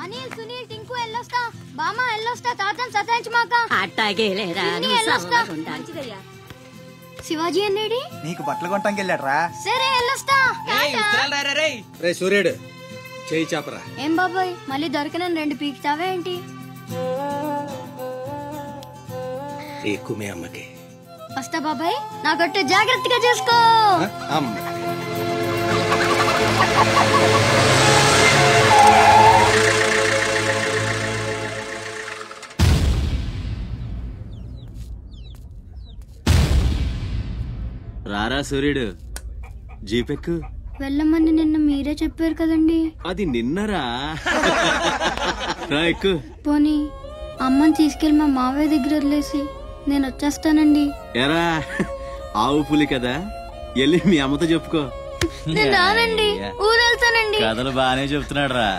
అనిల్ సునీల్ టింకు ఎల్లొస్తా బామా ఎల్లొస్తా తాతని సతాయించమాక అట్టాగేలేరా శివాజీ అన్నేడి నీకు బట్టలు కొంటానికి వెళ్ళాడరా సరే ఎల్లొస్తా రే సూర్యుడు చేయి చాపరా. ఏం బాబాయ్ మళ్ళీ దొరికిన 2 పీకుతావే ఏంటి? ఎక్కుమే అమ్మకి. వస్తా బాబాయ్ నా గట్టు జాగ్రత్తగా చేసుకో. రారా సూర్యుడు జీపెక్కు. వెళ్ళమని నిన్న మీరే చెప్పారు కదండి. అది నిన్నరా. రా ఎక్కు. పోనీ అమ్మని తీసుకెళ్లి మా మావయ్య దగ్గర వదిలేసి నేను వచ్చేస్తానండి. ఎరా ఆవు పులి కదా, వెళ్ళి మీ అమ్మతో చెప్పుకో. నేను రానండి, ఊరెళ్తానండి. కథలు బానే చెప్తున్నాడు రా.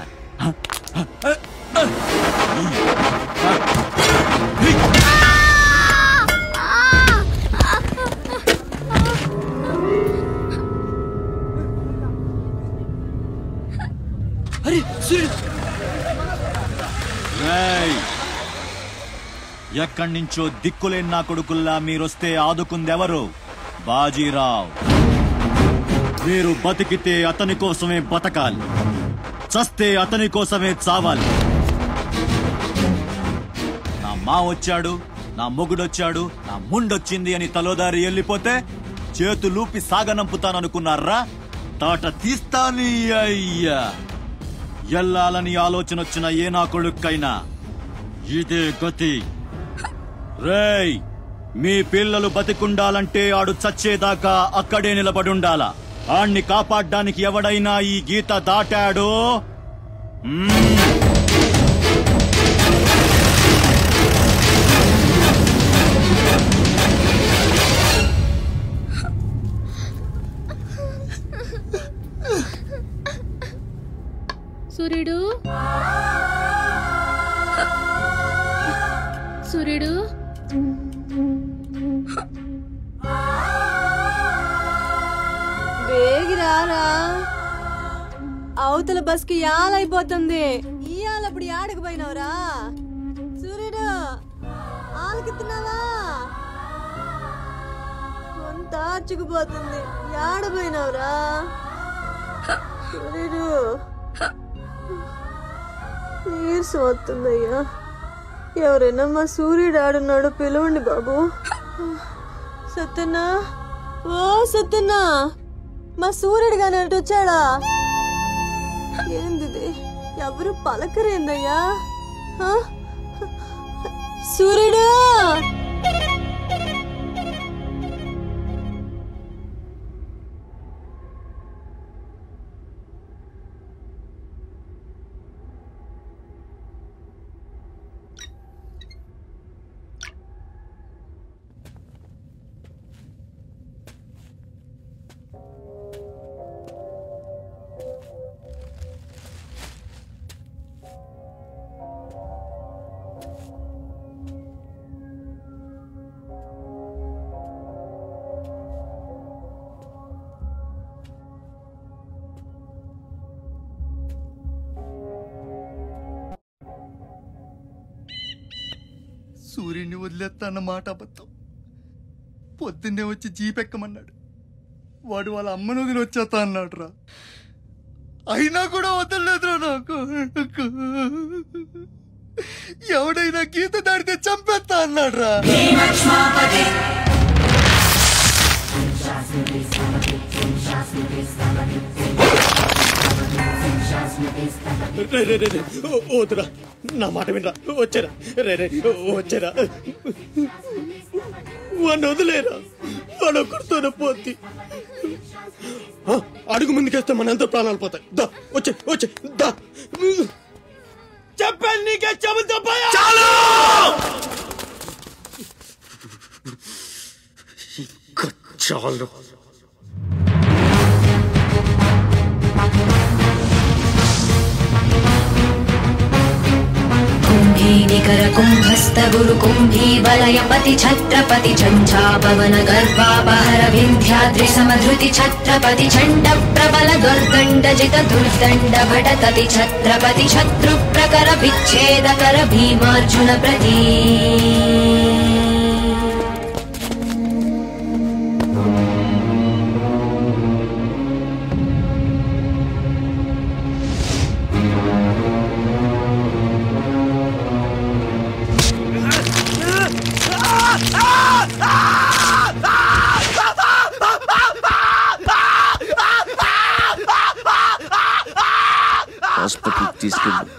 ఎక్కడి నుంచో దిక్కులేని నా కొడుకుల్లా మీరొస్తే ఆదుకుందెవరు? బాజీరావ్. మీరు బతికితే అతని కోసమే బతకాలి, చస్తే అతని కోసమే చావాలి. నా మా వచ్చాడు, నా మొగుడొచ్చాడు, నా ముండొచ్చింది అని తలోదారి వెళ్ళిపోతే చేతులూపి సాగనంపుతాననుకున్నారా? తాట తీస్తాని అయ్యా. ఎల్లాలని ఆలోచన వచ్చిన ఏ నా కొడుక్కైనా ఇదే గతి. రేయ్, మీ పిల్లలు బతికుండాలంటే ఆడు చచ్చేదాకా అక్కడే నిలబడుండాలా. ఆణ్ణి కాపాడ్డానికి ఎవడైనా ఈ గీత దాటాడో సూర్యుడు, సూర్యుడు, వేగిరారా. అవతల బస్ కి యాలైపోతుంది. ఇయాలప్పుడు యాడకు పోయినవరా? సూర్యుడు ఆలకెత్తున్నావా? అంతా అచ్చుకుపోతుంది. యాడ పోయినవరా సూర్యుడు? నీరసం వస్తుందయ్యా. ఎవరైనా మా సూర్యుడు ఆడున్నాడు, పిలవండి బాబు. సత్యన్నా, ఓ సత్యన్నా, మా సూర్యుడు గాని అటు వచ్చాడా? ఏంది ఎవరు పలకరేందయ్యా? సూర్యుడు, సూర్యుడిని వదిలేస్తాన్న మాట అబద్ధం. పొద్దున్నే వచ్చి జీపెక్కమన్నాడు. వాడు వాళ్ళ అమ్మను వదిలి వచ్చేస్తా అన్నాడు రా. అయినా కూడా వదలలేదురా నాకు. ఎవడైనా గీత దాడితే చంపేస్తా అన్నాడు రా. వద్దురా, నా మాట వినరా. వచ్చారా రే, వచ్చారా. వాడిని వదిలేరా, వాడు ఒక్కడితోనే పోద్ది. అడుగు ముందుకేస్తే మనంతా ప్రాణాలు పోతాయి. దా వచ్చే వచ్చే దా. చెప్పాను నీకే, చెబుతా చాలు. కుంభీనికర కుంభస్థ समस्त गुरु कुंभी वलयपति छत्रपति झंझापवन गर्वापहर विंध्याद्रि समधृति छत्रपति चंड प्रबल दुर्दंड जित दुर्दंड भटतति छत्रपति शत्रु प्रकर विच्छेद कर भीमार्जुन प्रति హాస్పిటల్ తీసుకెళ్ళు.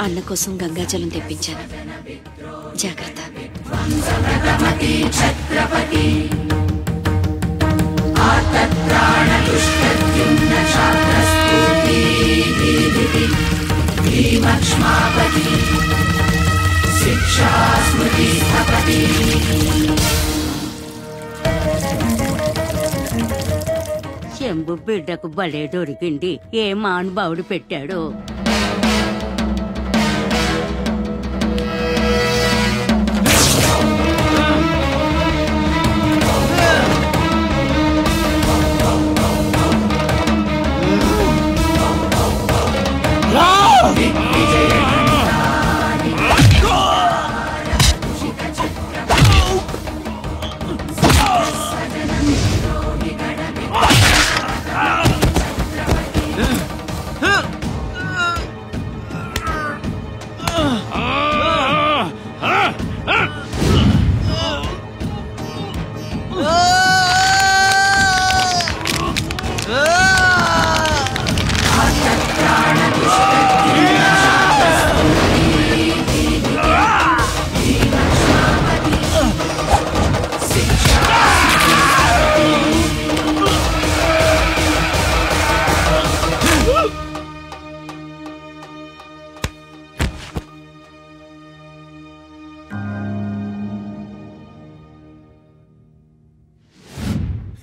అన్న కోసం గంగాజలం తెప్పించాను, జాగ్రత్త. శంభు బిడ్డకు భలే దొరికింది. ఏ మానుభావుడు పెట్టాడు.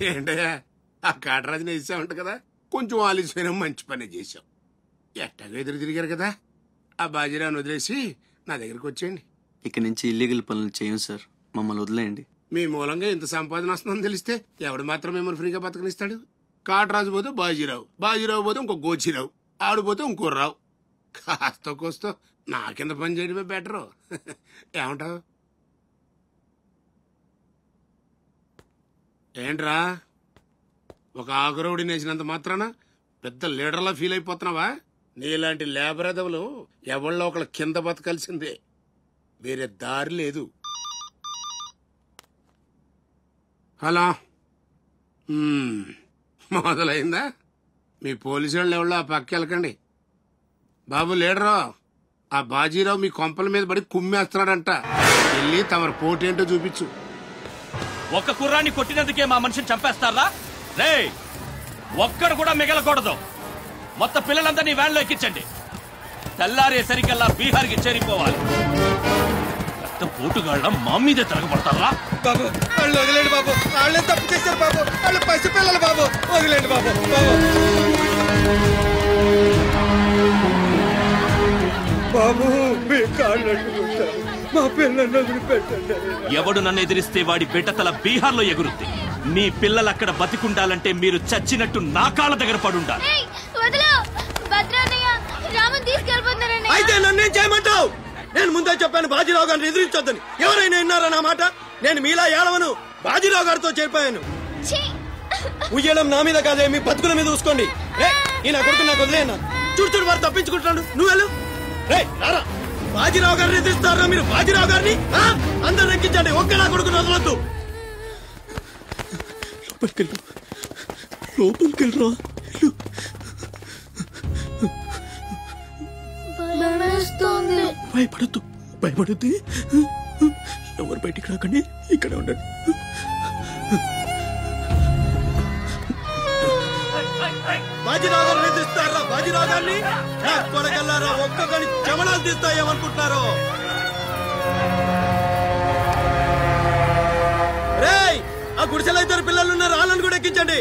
ఏంటయ్యా ఆ కాటరాజుని వేసామంట కదా? కొంచెం ఆలస్యమైన మంచి పని చేశాం. ఎట్టగా ఎదురు తిరిగారు కదా, ఆ బాజీరావుని వదిలేసి నా దగ్గరికి వచ్చేయండి. ఇక నుంచి ఇల్లీగల్ పనులు చేయం సార్, మమ్మల్ని వదిలేయండి. మీ మూలంగా ఇంత సంపాదన వస్తుందని తెలిస్తే ఎవడు మాత్రం మిమ్మల్ని ఫ్రీగా బతకనిస్తాడు? కాటరాజు పోతే బాజీరావు, బాజీరావు పోతే ఇంకో గోచిరావు, ఆడిపోతే ఇంకో రావు. కాస్త కోస్తో నా కింద పని చేయడమే బెటరు. ఏమంటావు? ఏంట్రా, ఒక ఆకురవుడిని వేసినంత మాత్రాన పెద్ద లీడర్లా ఫీల్ అయిపోతున్నావా? నీలాంటి లేబర్ ఎదవులు ఎవళ్ళో ఒకళ్ళ కింద బతకాల్సిందే, వేరే దారి లేదు. హలో, మొదలైందా? మీ పోలీసు వాళ్ళు ఎవరో ఆ పక్క వెళ్ళకండి. బాబు లీడరు, ఆ బాజీరావు మీ కొంపల మీద పడి కుమ్మేస్తున్నాడంట. వెళ్ళి తమరి పోటేంటో చూపించు. ఒక్క కుర్రాన్ని కొట్టినందుకే మా మనిషిని చంపేస్తారా? రే, ఒక్కడు కూడా మిగలకూడదు. మొత్తం పిల్లలందరినీ వ్యాన్లో ఎక్కించండి. తెల్లారేసరికల్లా బీహార్కి చేరిపోవాలి. రక్త పోటుగాళ్ళ మా మీదే తిరగబడతారా? బాబు వాళ్ళు వదిలేండి బాబు, వాళ్ళే తప్పు చేశారు బాబు, వాళ్ళు పసిపిల్లలు బాబు, వదిలేండి బాబు. బాబు మీ కాళ్ళు అడ్డుకుంటారు, మా పిల్లల్ని వదిలిపెట్టండి. ఎవడు నన్ను ఎదిరిస్తే వాడి బిడ్డతల బీహార్లో ఎగురుద్ది. మీ పిల్లలు అక్కడ బతికుండాలంటే మీరు చచ్చినట్టు నా కాళ్ళ దగ్గర పడుండాలి. అయితే నన్నేం చేయమంటావు? నేను ముందే చెప్పాను బాజీరావు గారిని ఎదిరించొద్దని. ఎవరైనా విన్నారా నా మాట? నేను మీలా ఏడవను, బాజీరావు గారితో చేరిపోయాను. ఉయ్యడం నా మీద కాదే, మీ బతుకుల మీద చూసుకోండి. ఈ నా కొడుకు నాకు వదిలేనా? చూడు చూడు వారు తప్పించుకుంటున్నాడు, నువ్వు వెళ్ళు. రారా, బాజీరావు గారిని ఎదిరిస్తారా మీరు? బాజీరావు గారిని అందరు ఎక్కించండి, ఒక్క నా కొడుకుని వదలొద్దు. లోపలికెళ్ళరా. భయపడద్దు, భయపడద్దు. ఎవరు బయటికి రాకండి, ఇక్కడ ఉండండి. బాజీరావు గారిని తీస్తారా? బాజీరావు గారిని కొడగల్లారా, ఒక్కొక్కని చెమడాలు తీస్తాయేమనుకుంటున్నారు? రేయ్, ఆ గుడిసెలో ఇద్దరు పిల్లలు ఉన్నారు, వాళ్ళని కూడా ఎక్కించండి.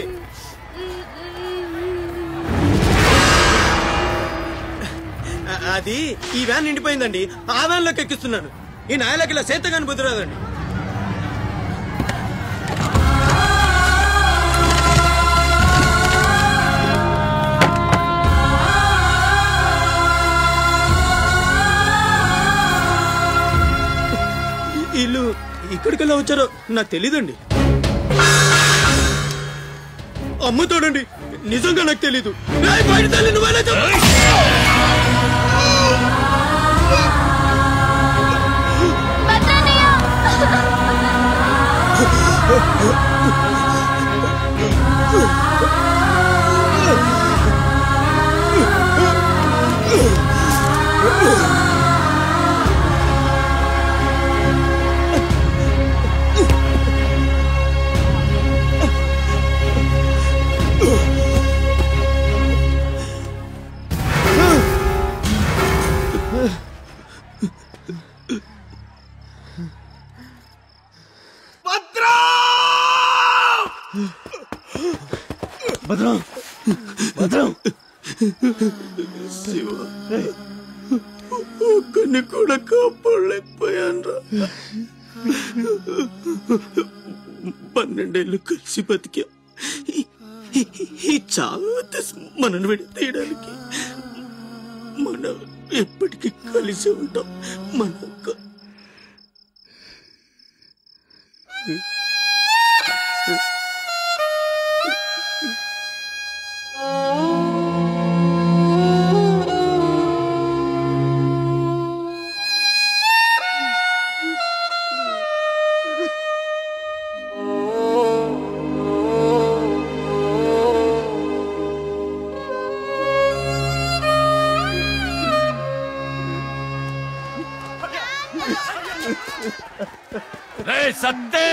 అది ఈ వ్యాన్ నిండిపోయిందండి, ఆ వ్యాన్ లోకి ఎక్కిస్తున్నాను. ఈ నాయలకి ఇలా సేతగాని బుద్ధిరాదండి. వీళ్ళు ఇక్కడికెళ్ళా వచ్చారో నాకు తెలీదండి. అమ్మ తోడండి, నిజంగా నాకు తెలీదు. బయట తల్లి నువ్వేనా చెప్పు. భద్రం, భద్రం, శివ, ఒక్కడిని కూడా కాపాడలేకపోయాన్రా. 12 ఏళ్ళు కలిసి బతికా. ఈ చావు మనను విడతీయడానికి మనం ఎప్పటికీ కలిసి ఉంటాం. మన సత్తే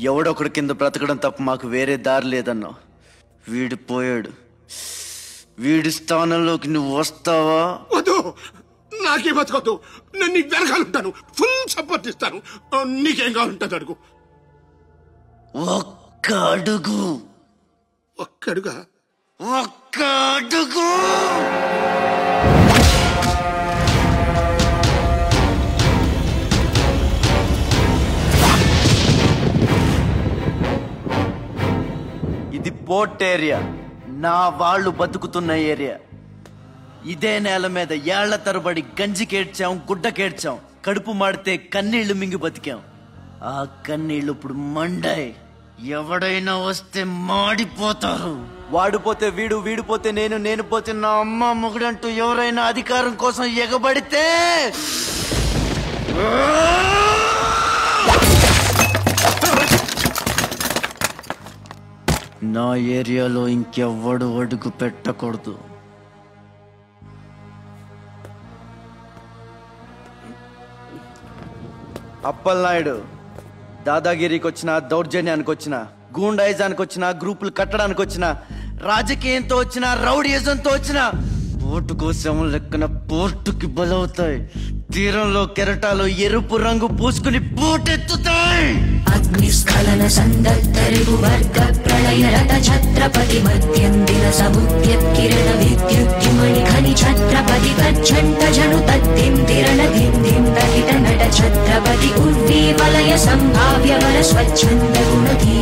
ఎవడొకడు కింద బ్రతకడం తప్ప మాకు వేరే దారి లేదన్నా. వీడు పోయాడు. వీడి స్థానంలోకి నువ్వు వస్తావా? వద్దు, నాకే బతకొద్దు. నేను నీకు వెనకాలంటాను, ఫుల్ సపోర్ట్ ఇస్తాను. నీకేం కావాలంటుంది అడుగు. ఒక్క అడుగు. ఒక్కడుగా? ఒక్క అడుగు. ఇది పోర్ట్ ఏరియా, నా వాళ్ళు బతుకుతున్న ఏరియా. ఇదే నేల మీద ఏళ్ల తరబడి గంజికేడ్చాం, గుడ్డకేడ్చాం, కడుపు మాడితే కన్నీళ్లు మింగి బతికాం. ఆ కన్నీళ్లు ఇప్పుడు మండాయి. ఎవడైనా వస్తే మాడిపోతారు. వాడిపోతే వీడు, వీడిపోతే నేను, నేను పోతే నా అమ్మ మొగుడంటూ ఎవరైనా అధికారం కోసం ఎగబడితే నా ఏరియాలో ఇంకెవ్వడు అడుగు పెట్టకూడదు. అప్పలనాయుడు దాదాగిరికి వచ్చిన, దౌర్జన్యానికి వచ్చిన, గూండాయిజానికి వచ్చిన, గ్రూపులు కట్టడానికి వచ్చిన, రాజకీయంతో వచ్చిన, రౌడీయిజంతో వచ్చిన, ఓటుకో శవం లెక్కన పోర్టుకి బలవుతాయి. తీరంలో కెరటాలు ఎరుపు రంగు పూసుకుని పోటెత్తుతాయి. అగ్నిస్ఖలన సందత్తరిపు వర్గ ప్రళయ రథ ఛత్రపతి మధ్యందిన సముద్యత్కిరణ విద్యుద్యుమణి ఖని ఛత్రపతి కచ్చంట జను తద్దింతిరణ దిందిం తహిత నట ఛత్రపతి ఉర్వీ వలయ సంభావ్య వర స్వచ్ఛంద గుణధీ.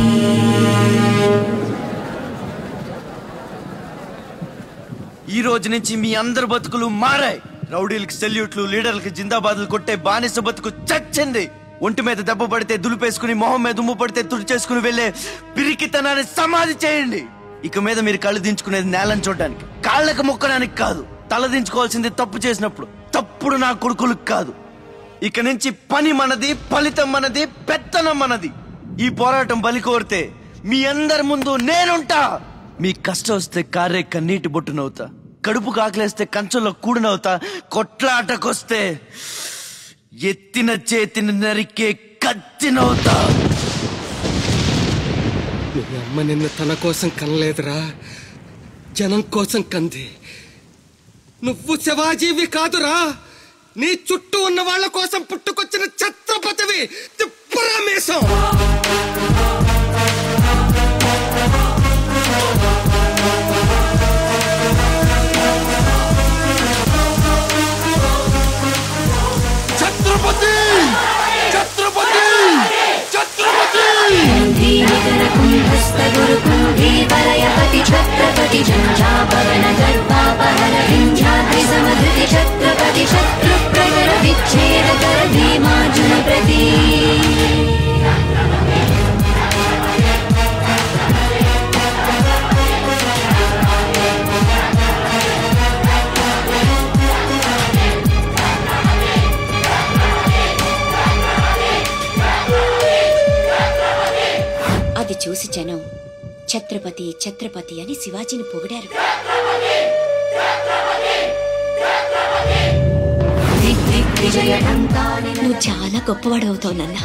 ఈ రోజు నుంచి మీ అందరి బతుకులు మారాయి. రౌడీలకు సెల్యూట్లు, లీడర్లకు జిందాబాదులు కొట్టే బానిస బతుకు చచ్చింది. ఒంటి మీద దెబ్బ పడితే దులిపేసుకుని మొహం మీద దుమ్ము పడితే తుడిచేసుకుని వెళ్లే పిరికితనాన్ని సమాధి చేయండి. ఇక మీద మీరు కళ్ళు దించుకునేది నేలను చూడడానికి, కాళ్ళకు మొక్కడానికి కాదు. తల దించుకోవాల్సింది తప్పు చేసినప్పుడు, తప్పుడు నా కొడుకులకు కాదు. ఇక నుంచి పని మనది, ఫలితం మనది, పెత్తనం మనది. ఈ పోరాటం బలి కోరితే మీ అందరి ముందు నేనుంటా. మీ కష్టం వస్తే కారే కన్నీటి బొట్టునవుతా, కడుపు కాకలేస్తే కంచంలో కూడినవుతా, కొట్లాటకొస్తే ఎత్తిన చేతిని నరికే కత్తినవుతా. మీ అమ్మ నిన్ను తన కోసం కనలేదురా, జనం కోసం కంది. నువ్వు శివాజీవి కాదురా, నీ చుట్టూ ఉన్న వాళ్ళ కోసం పుట్టుకొచ్చిన ఛత్రపతివి. తిప్పరామేశం. ఛత్రపతి ఛత్రపతి ఛత్రపతి కుంభీవలయపతి ఛత్రపతి ఝంఝాపవన గర్వాపహర వింధ్యాద్రి సమధృతి ఛత్రపతి శత్రు ప్రగర విచ్ఛేదకర భీమార్జున ప్రతి. అది చూసి జనం ఛత్రపతి ఛత్రపతి అని శివాజీని పొగిడారు. నువ్వు చాలా గొప్పవాడు అవుతావు నాన్న.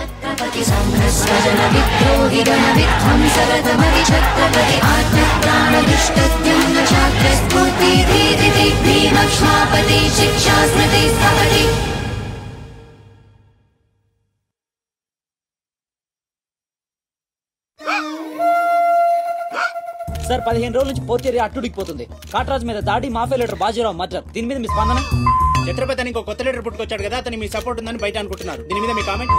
సార్ 15 రోజుల నుంచి పోర్చేరి అట్టుడికిపోతుంది. కాట్రాజ్ మీద దాడి, మాఫియా లీడర్ బాజీరావు మర్డర్. దీని మీద మీ స్పందన? ఛత్రపతి అని ఇంకో కొత్త లీడర్ పుట్టుకొచ్చాడు కదా, అతని మీ సపోర్ట్ ఉందని బయట అనుకుంటున్నారు. దీని మీద మీ కామెంట్?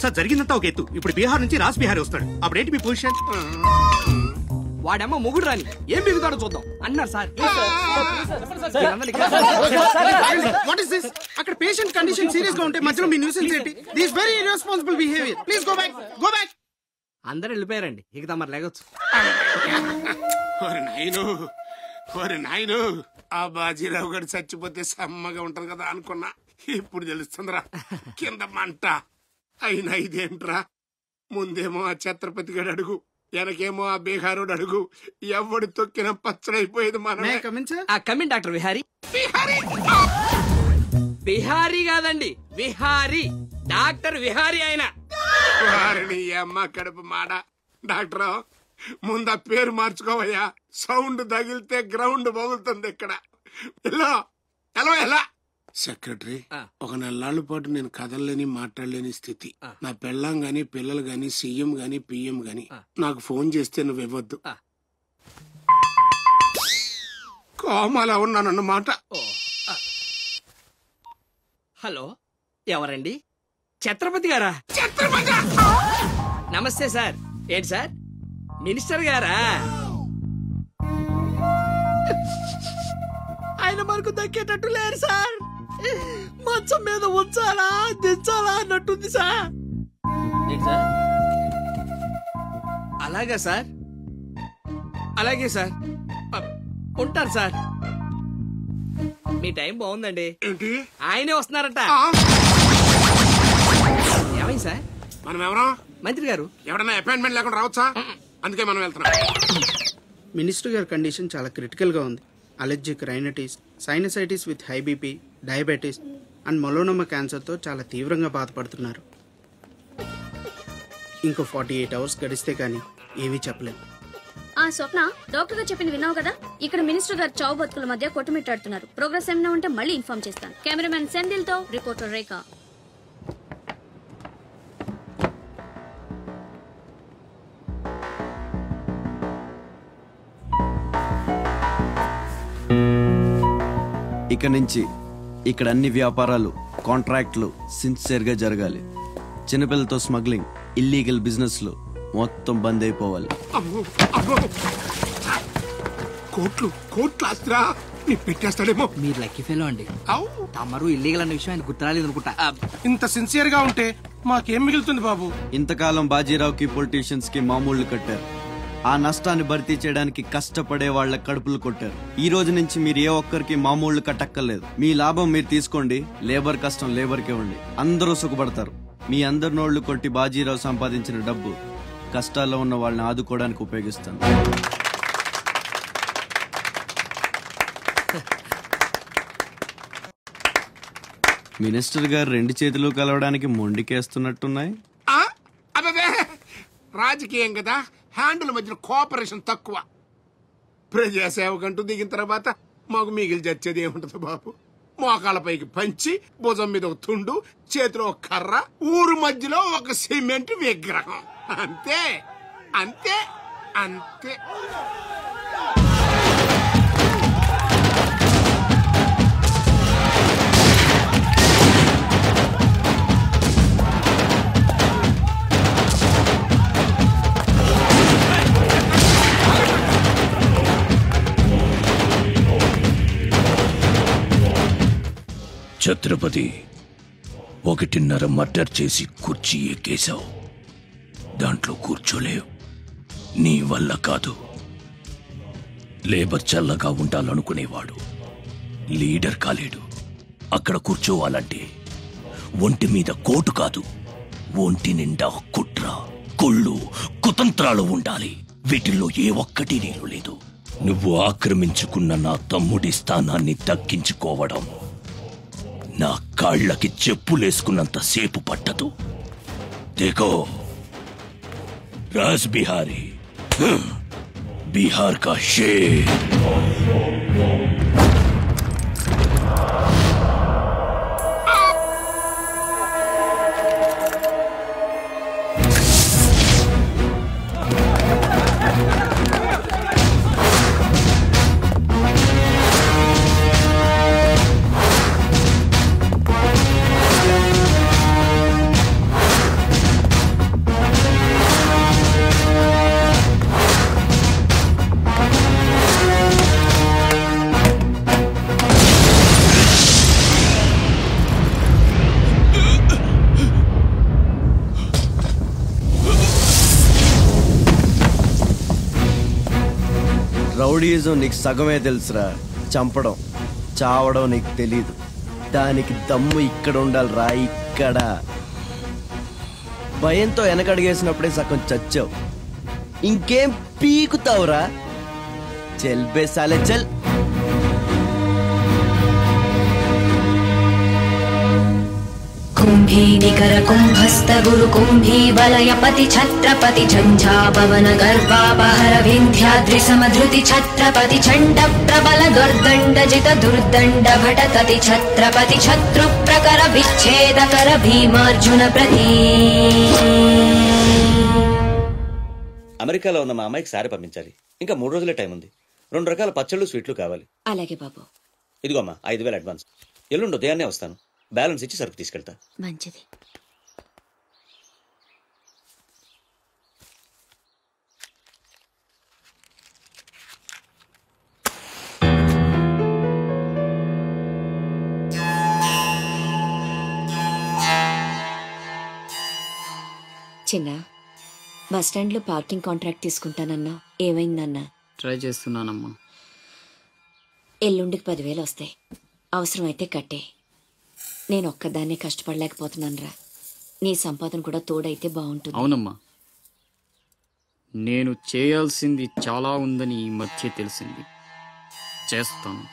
సార్ జరిగిందంతా ఒక ఎత్తు. ఇప్పుడు బీహార్ నుంచి రాజ్ బిహారీ వస్తాడు. అప్పుడేంటి మీ పొజిషన్? వాడమ్మ మొగుడు రాని ఏం బిగుతాడో చూద్దాం అన్నారు సార్. What is this? అక్కడ పేషెంట్ కండిషన్ సీరియస్ గా ఉంటే మధ్యలో మీ న్యూసెన్స్ ఏంటి? This very irresponsible behaviour. Please go back, go back. అందరూ వెళ్ళిపోయారండి, ఇక తమరు లేగొచ్చు. ఓరి నాయను, ఆ బాజీరావు గారు చచ్చిపోతే సమ్మగా ఉంటది కదా అనుకున్నా. ఇప్పుడు తెలుస్తుందిరా కింద మంట. అయినా ఇదేంట్రా, ముందేమో ఆ ఛత్రపతి గడు అడుగు, వెనకేమో ఆ బీహారోడు అడుగు. ఎవడు తొక్కిన పచ్చడైపోయేది మనమే. Coming doctor Vihari. బిహారీ కాదండి, విహారీ. డాక్టర్ విహారీ ఆయన. వారిని అమ్మ కడుపు మాడ. డాక్టర్ ముందు ఆ పేరు మార్చుకోవయ్యా. సౌండ్ తగిలితే గ్రౌండ్ బగులుతుంది ఇక్కడ. ఎలా సెక్రటరీ, ఒక 4 నాళ్ళ పాటు నేను కదలలేని మాట్లాడలేని స్థితి. నా పెళ్ళాం గాని పిల్లలు గాని సీఎం గాని పిఎం గాని నాకు ఫోన్ చేస్తే నువ్వు ఇవ్వద్దు. కోమాలా ఉన్నానన్నమాట. హలో, ఎవరండి? ఛత్రపతి గారా? నమస్తే సార్. ఏంటి సార్, మినిస్టర్ గారా? ఆయన మనకు దక్కేటట్టు లేరు సార్. మంచం మీద ఉంచాలా దించాలా అన్నట్టుంది సార్. అలాగా సార్, అలాగే సార్, ఉంటారు సార్. మీ టైం బాగుందండి. ఏంటి? ఆయనే వస్తున్నారట. ఏమైంది సార్? మనం ఎవరో మంత్రి గారు. ఎవడన్నా అపాయింట్మెంట్ లేకుండా రావచ్చా? అందుకే మనం వెళ్తున్నాం. మినిస్టర్ గారి కండిషన్ చాలా క్రిటికల్ గా ఉంది. Allergic rhinitis, sinusitis with high BP, diabetes and melanoma క్యాన్సర్తో చాలా తీవ్రంగా బాధపడుతున్నారు. ఇంకో 48 అవర్స్ గడిస్తే కానీ ఏమీ చెప్పలేము. ఆ స్వప్న, డాక్టర్ గారు చెప్పింది విన్నావు కదా? ఇక్కడ మినిస్టర్ గారు చావు బతుకుల మధ్య కొట్టుమిట్టాడుతున్నారు. ప్రోగ్రెస్ ఏమైనా ఉంటే మళ్ళీ ఇన్ఫార్మ్ చేస్తాను. కెమెరామెన్ సెంధిల్ తో రిపోర్టర్ రేఖ. ఇక నుంచి ఇక్కడ అన్ని వ్యాపారాలు, కాంట్రాక్ట్లు సిన్సియర్ గా జరగాలి. చిన్నపిల్లలతో స్మగ్లింగ్, ఇల్లీగల్ బిజినెస్లు మొత్తం బంద్ అయిపోవాలి. కోట్లు ఆస్తిరా పెట్టేస్తాడేమో. మీరు లక్కీ ఫెలో అండి. తమరు ఇల్లీగల్ అన్న విషయం ఆయన గుర్తురాలేదు అనుకుంటా. ఇంత సిన్సియర్ గా ఉంటే మాకేం మిగులుతుంది బాబు? ఇంతకాలం బాజీరావుకి పొలిటీషియన్స్ కి మామూళ్లు కట్టారు. ఆ నష్టాన్ని భర్తీ చేయడానికి కష్టపడే వాళ్ళ కడుపులు కొట్టారు. ఈ రోజు నుంచి మీరు ఏ ఒక్కరికి మామూళ్లు కట్టక్కర్లేదు. మీ లాభం మీరు తీసుకోండి, లేబర్ కష్టం లేబర్కి ఇవ్వండి. అందరూ సుఖపడతారు. మీ అందరి నోళ్లు కొట్టి బాజీరావు సంపాదించిన డబ్బు కష్టాల్లో ఉన్న వాళ్ళని ఆదుకోవడానికి ఉపయోగిస్తాను. మినిస్టర్ గారు 2 చేతులు కలవడానికి మొండికేస్తున్నట్టున్నాయి. అదే రాజకీయం కదా, హ్యాండుల మధ్యన కోఆపరేషన్ తక్కువ. ప్రజాసేవకంటూ దిగిన తర్వాత మాకు మిగిలి చచ్చేది ఏముంటది బాబు? మోకాళ్ళపైకి పంచి, భుజం మీద ఒక తుండు, చేతిలో ఒక కర్ర, ఊరు మధ్యలో ఒక సిమెంట్ విగ్రహం. అంతే అంతే అంతే. ఛత్రపతి, 1.5 మర్డర్ చేసి కుర్చీ ఎక్కేశావు. దాంట్లో కూర్చోలేవు. నీ వల్ల కాదు. లేబర్ చల్లగా ఉండాలనుకునేవాడు లీడర్ కాలేడు. అక్కడ కూర్చోవాలంటే ఒంటి మీద కోటు కాదు, ఒంటి నిండా కుట్ర, కుళ్ళు, కుతంత్రాలు ఉండాలి. వీటిల్లో ఏ ఒక్కటి నేను లేదు. నువ్వు ఆక్రమించుకున్న నా తమ్ముడి స్థానాన్ని దక్కించుకోవడం నా కాళ్ళకి చెప్పులేసుకున్నంత సేపు పట్టదు. देखो राज बिहारी, बिहार का शेर. రౌడీజం నీకు సగమే తెలుసురా. చంపడం, చావడం నీకు తెలీదు. దానికి దమ్ము ఇక్కడ ఉండాలిరా, ఇక్కడ. భయంతో వెనకడిగేసినప్పుడే సగం చచ్చావు. ఇంకేం పీకుతావురా? చల్ బే సాలే చల్. कुंभी निकर कुंभस्त गुरु कुंभी वलय पति छत्रपति झंझापवन गर्वापहर विंध्याद्रि समधृति छत्रपति चंड प्रबल दुर्दंड जित दुर्दंड भटतति छत्रपति शत्रु प्रकर विच्छेद कर भीमार्जुन प्रति. అమెరికాలో ఉన్న మా అమ్మాయికి సారీ పంపించాలి. ఇంకా 3 రోజులే టైం ఉంది. 2 రకాల పచ్చళ్ళు, స్వీట్లు కావాలి. అలాగే బాబు. ఇదిగో అమ్మా 5,000 అడ్వాన్స్. ఎల్లుండి ఉదయాన్నే వస్తాను. బ్యాలెన్స్ ఇచ్చి సరుకు తీసుకెళ్తా. మంచిది. చిన్న, బస్ స్టాండ్ లో పార్కింగ్ కాంట్రాక్ట్ తీసుకుంటానన్నా, ఏమైందన్నా? ట్రై చేస్తున్నానమ్మా. ఎల్లుండికి 10,000 వస్తాయి. అవసరమైతే కట్టే. నేను ఒక్కదాన్నే కష్టపడలేకపోతున్నానురా. నీ సంపాదన కూడా తోడైతే బాగుంటుంది. అవునమ్మా, నేను చేయాల్సింది చాలా ఉందని ఈ మధ్య తెలిసింది. చేస్తాను.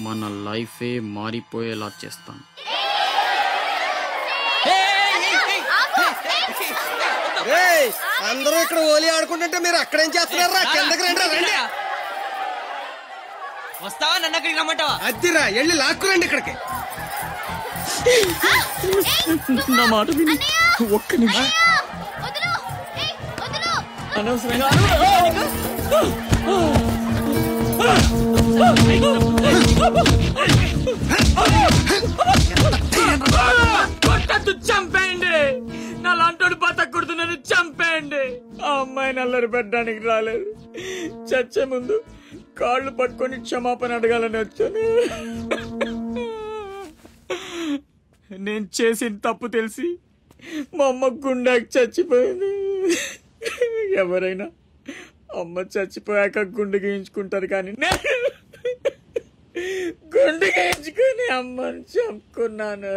మన లైఫే మారిపోయేలా చేస్తాను. అందరూ ఇక్కడ ఓలి ఆడుకుంటుంటే మీరు అక్కడేం చేస్తున్నారా? కిందకి రండి. వస్తావా? నన్ను అక్కడికి రమ్మంటావా? అద్దిరా, వెళ్ళి లాక్కురండి ఇక్కడికి. నా మాట విని ఒక్క నిమిషం. అనవసరంగా చంపేయండి. నా లాంటోడు బతకూడదు, నన్ను చంపేయండి. ఆ అమ్మాయి నల్లరి పెట్టడానికి రాలేదు. చచ్చే ముందు కాళ్ళు పట్టుకొని క్షమాపణ అడగాలని వచ్చాను. నేను చేసిన తప్పు తెలిసి మా అమ్మ గుండెకి చచ్చిపోయింది. ఎవరైనా అమ్మ చచ్చిపోయాక గుండె గీయించుకుంటారు, కానీ నేను గుండె గీయించుకుని అమ్మని చంపుకున్నాను.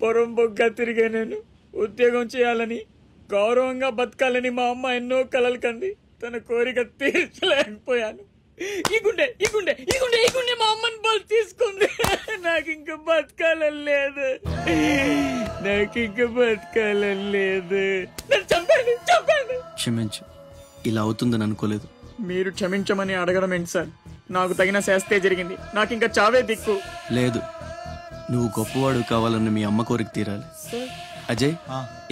పొరం బొగ్గ తిరిగే నేను ఉద్యోగం చేయాలని, గౌరవంగా బతకాలని మా అమ్మ ఎన్నో కలలు కంది. తన కోరిక తీర్చలేకపోయాను. ఈ గుండె ఈ గుండె ఈ గుండె ఈ గుండె మా అమ్మని బలి తీసుకుంది. నాకు ఇంకా బతకాలని లేదు, నాకు ఇంకా బతకాలని లేదు. నన్ను చంపండి, చంపండి. క్షమించు, ఇలా అవుతుందని అనుకోలేదు. మీరు క్షమించమని అడగడం ఏంటి సార్? నాకు తగిన శాస్తే జరిగింది. నాకు ఇంకా చావే దిక్కు లేదు. నువ్వు గొప్పవాడు కావాలని మీ అమ్మ కోరిక తీరాలి. అజయ్,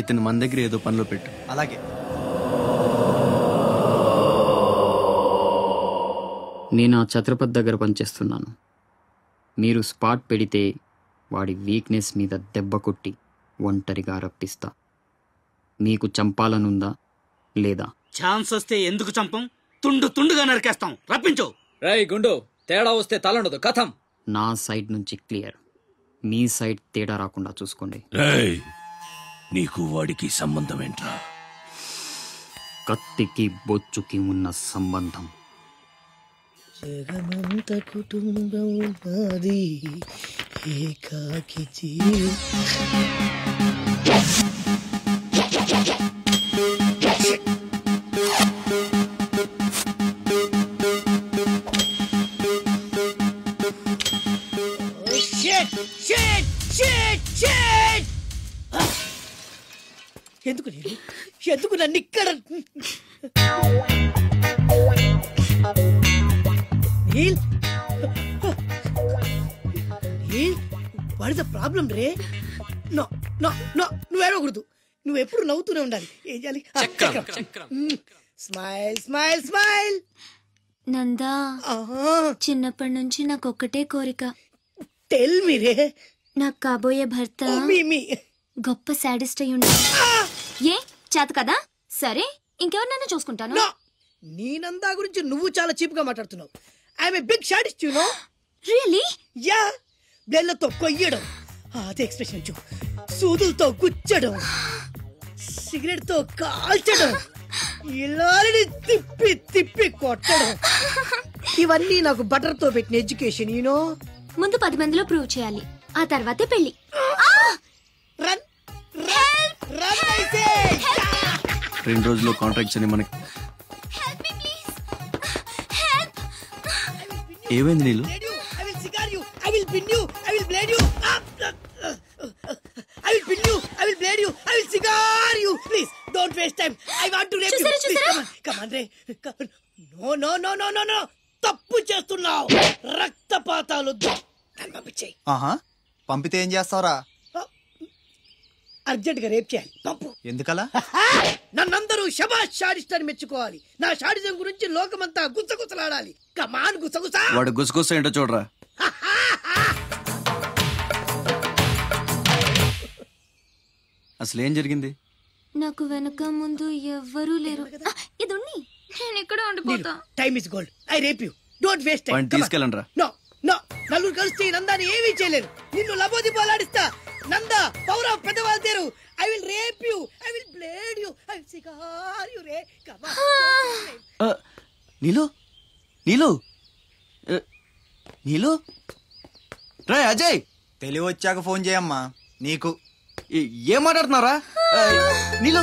ఇతను మన దగ్గర ఏదో పనిలో పెట్టు. అలాగే. నేను ఆ ఛత్రపతి దగ్గర పనిచేస్తున్నాను. మీరు స్పాట్ పెడితే వాడి వీక్నెస్ మీద దెబ్బ కొట్టి ఒంటరిగా రప్పిస్తా. మీకు చంపాలనుందా లేదా? ఛాన్స్ వస్తే ఎందుకు చంపం? తుండు తుండుగా నరికేస్తాం. రప్పించు. రేయ్ గుండు, తేడా వస్తే తలండదు కథం. నా సైడ్ నుంచి క్లియర్, మీ సైడ్ తేడా రాకుండా చూసుకోండి. రేయ్, నీకు వాడికి సంబంధం ఏంట్రా? కత్తికి బొచ్చుకి ఉన్న సంబంధం. జగమంత కుటుంబం నాది, ఏకాకి ఎందుకు నేను ఎందుకు నన్ను ఇక్కడ Neel Neel what is the problem రే? నో నో నో, నువ్వేడకూడదు. నువ్వు ఎప్పుడు నవ్వుతూనే ఉండాలి. ఏం చేయాలి? Smile smile smile. నందా, చిన్నప్పటి నుంచి నాకు ఒక్కటే కోరిక. టెల్ మీ రే. నాకు కాబోయే భర్త గొప్ప సాడిస్ట్ అయి ఉండాలి. ఏ చేత కదా? సరే, ఇంకెవరినైనా చూసుకుంటాను. నీ నందా గురించి నువ్వు చాలా చీప్ గా మాట్లాడుతున్నావు. I'm a big sadist, you know. Really? Yeah. బ్లేడ్లతో కొయ్యడం, అదే ఎక్స్ప్రెషన్ ఇచ్చు, సూదులతో గుచ్చడం, సిగరెట్ తో కాల్చడం, ఇలాని తిప్పి తిప్పి కొట్టడం, ఇవన్నీ నాకు బటర్ తో పెట్టిన ఎడ్యుకేషన్, యూనో. ముందు 10 మందిలో ప్రూవ్ చేయాలి, ఆ తర్వాతే పెళ్లి. రన్ రన్ అయితే 2 రోజుల్లో కాంట్రాక్ట్స్ అని మనకి. ఏమైంది నీళ్ళు? I will cigar you, I will pin you, I will blade you, I will pin you, I will blade you, I will cigar you. Please don't waste time, I want to rape you. Please come on ray. No no no no no no, తప్పు చేస్తున్నావు. రక్తపాతాలు పంపించేయి. పంపితే ఏం చేస్తావురా? Urgent గా rape చేయాలి. పంపు. ఎందుకలా? నన్నందరూ శబాష్ sadist అని మెచ్చుకోవాలి. నా షాడిజం గురించి లోకమంతా గుసగుసలాడాలి. కమాన్ గుసగుస. వాడు గుసగుస ఏంటో చూడరా. అసలు ఏం జరిగింది? నాకు వెనక ముందు ఎవ్వరూ లేరు. ఇది ఉన్ని, నేను ఇక్కడ ఉండిపోతా. Time is gold. I rape you. Don't waste time. తీసుకెళ్ళండి రా. నో నో, నలుగురు కలిసి నందాని ఏమీ చేయలేరు. నిన్ను లబోది పోలాడిస్తా. నందా, పవర్ ఆఫ్ పెద్దవాళ్ళ తేరు. I will rape you, I will blade you, I will cigar you రే. కమాన్. నీలు నీలు నీలు. రే అజయ్, తెలివి వచ్చాక ఫోన్ చేయమ్మా. నీకు ఏం మాట్లాడుతున్నారా? నీలు